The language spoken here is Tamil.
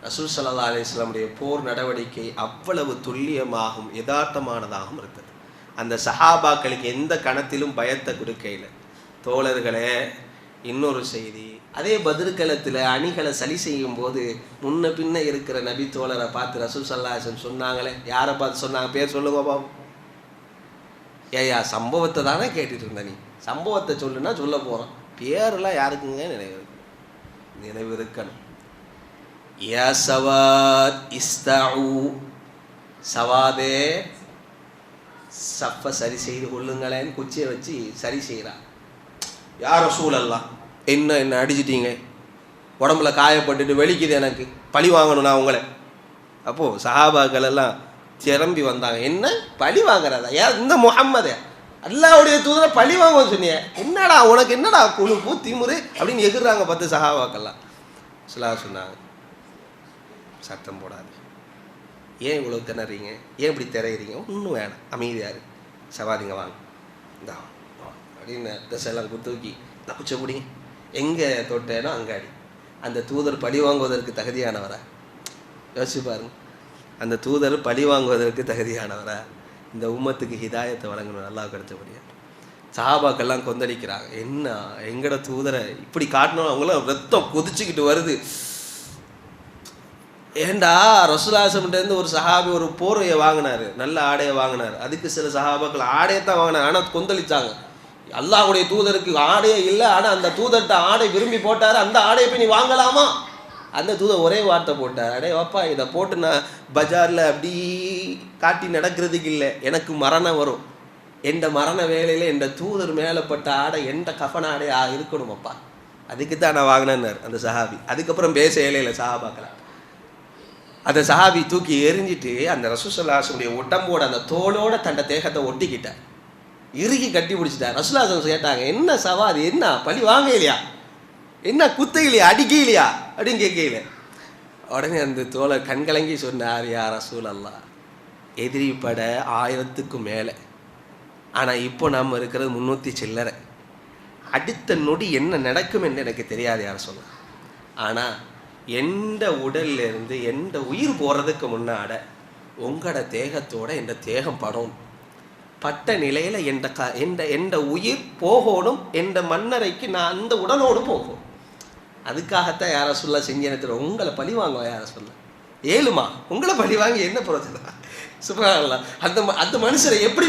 ரசூல் ஸல்லல்லாஹு அலைஹி வஸல்லமுடைய போர் நடவடிக்கை அவ்வளவு துல்லியமாகவும் யதார்த்தமானதாகவும் இருந்தது. அந்த சஹாபாக்களுக்கு எந்த கணத்திலும் பயத்தை கொடுக்கையில். தோழர்களே, இன்னொரு செய்தி, அதே பத்ருக்களத்தில் அணிகளை சரி செய்யும் போது முன்ன பின்ன இருக்கிற நபி தோழரை பார்த்து ரசூல் ஸல்லல்லாஹு அலைஹி வஸல்லம் சொன்னாங்களே, யாரை பார்த்து சொன்னாங்க? பேர் சொல்லுங்க பாபு. ஏயா, சம்பவத்தை தானே கேட்டுட்டு இருந்த நீ, சம்பவத்தை சொல்லுன்னா சொல்ல போகிறோம், பேரெல்லாம் யாருக்குங்க நினைவு இருக்கணும். யா சவாத் இஸ்தஉ, சவாதே சப்ப சரி செய்து கொள்ளுங்களேன்னு குச்சியை வச்சு சரி செய்கிறான். யா ரசூலல்லாஹ், என்ன அடிச்சிட்டீங்க, உடம்புல காயப்பட்டுட்டு வெளிக்குது, எனக்கு பழி வாங்கணும் நான் உங்களை. அப்போது சஹாபாக்கள் எல்லாம் திரம்பி வந்தாங்க. என்ன பழி வாங்குறதா? இந்த முஹம்மதே, அல்லாஹ்வுடைய தூதரை பழி வாங்குவோன்னு சொன்னிய, என்னடா உனக்கு என்னடா குழுப்பு திமுரு அப்படின்னு எதிர்றாங்க 10 சஹாபாக்கெல்லாம். சொன்னாங்க, சத்தம் போடாது, ஏன் இவ்வளோ திணறீங்க, ஏன் இப்படி திரையிறீங்க, ஒன்றும் வேணாம், அமைதியாரு, சவாதிங்க வாங்க, இந்தா அப்படின்னு ட்ரெஸ் எல்லாம் தூக்கி தப்பிச்ச முடியும். எங்கே தொட்டேனோ அங்காடி. அந்த தூதர் பழி வாங்குவதற்கு தகுதியானவரா? யோசிச்சு பாருங்க. அந்த தூதர் பழி வாங்குவதற்கு தகுதியானவரா? இந்த உம்மத்துக்கு ஹிதாயத்தை வழங்கணும் அல்லாஹ் கிடைச்சபடியா. சஹாபாக்கெல்லாம் கொந்தளிக்கிறாங்க. என்ன எங்கட தூதரை இப்படி காட்டணும், அவங்களாம் ரத்தம் கொதிச்சுக்கிட்டு வருது. ஏண்டா ரசூலுல்லாஹிருந்து ஒரு சஹாபி ஒரு போர்வையை வாங்கினார், நல்ல ஆடையை வாங்கினார். அதுக்கு சில சஹாபாக்கள் ஆடையை தான் வாங்கினார், ஆனால் கொந்தளிச்சாங்க. அல்லாஹ்வுடைய தூதருக்கு ஆடையே இல்லை, ஆனால் அந்த தூதர்கிட்ட ஆடை விரும்பி போட்டார், அந்த ஆடையை போய் நீ வாங்கலாமா? அந்த தூதர் ஒரே வார்த்தை போட்டார், அடே வாப்பா, இதை போட்டு நான் பஜாரில் அப்படி காட்டி நடக்கிறதுக்கு இல்லை, எனக்கு மரணம் வரும். எந்த மரண வேலையில் எந்த தூதர் மேலே பட்ட ஆடை எந்த கஃபன ஆடையாக இருக்கணும் அப்பா, அதுக்கு தான் நான் வாங்கினேன்னார் அந்த சஹாபி. அதுக்கப்புறம் பேச இலையில சஹாபாக்கலாம். அந்த சஹாபி தூக்கி எரிஞ்சிட்டு அந்த ரசூல் ஸல்லல்லாஹு அலைஹி வஸல்லம் உடம்போட அந்த தோளோட தண்ட தேகத்தை ஒட்டிக்கிட்டார், இறுகி கட்டி பிடிச்சிட்டார். ரசூலுல்லாஹி ஸல்லல்லாஹு அலைஹி வஸல்லம் கேட்டாங்க, என்ன சவாதி, என்ன பழி வாங்க இல்லையா, என்ன குத்த இல்லையா, அடிக்க இல்லையா அப்படின்னு கேட்கல. உடனே அந்த தோழர் கண்கலங்கி சொன்னார், யா ரசூலல்லாஹ், எதிரி பட 1000க்கும் மேலே, ஆனால் இப்போ நாம் இருக்கிறது 300 சில்லறை. அடுத்த நொடி என்ன நடக்கும் என்று எனக்கு தெரியாது யார் சொல்ல. ஆனால் எந்த உடல்ல இருந்து எந்த உயிர் போகிறதுக்கு முன்னாட உங்களோட தேகத்தோட எந்த தேகம் படும், பட்ட நிலையில் எந்த உயிர் போகணும், எந்த மன்னரைக்கு நான் அந்த உடலோடு போகும். அதுக்காகத்தான் யாரை சொல்ல செஞ்சேன், உங்களை பழி வாங்க யாரை சொல்ல ஏழுமா, உங்களை பழி வாங்கி என்ன பிரச்சனை? சுப்ஹானல்லாஹ். அந்த மனுஷரை எப்படி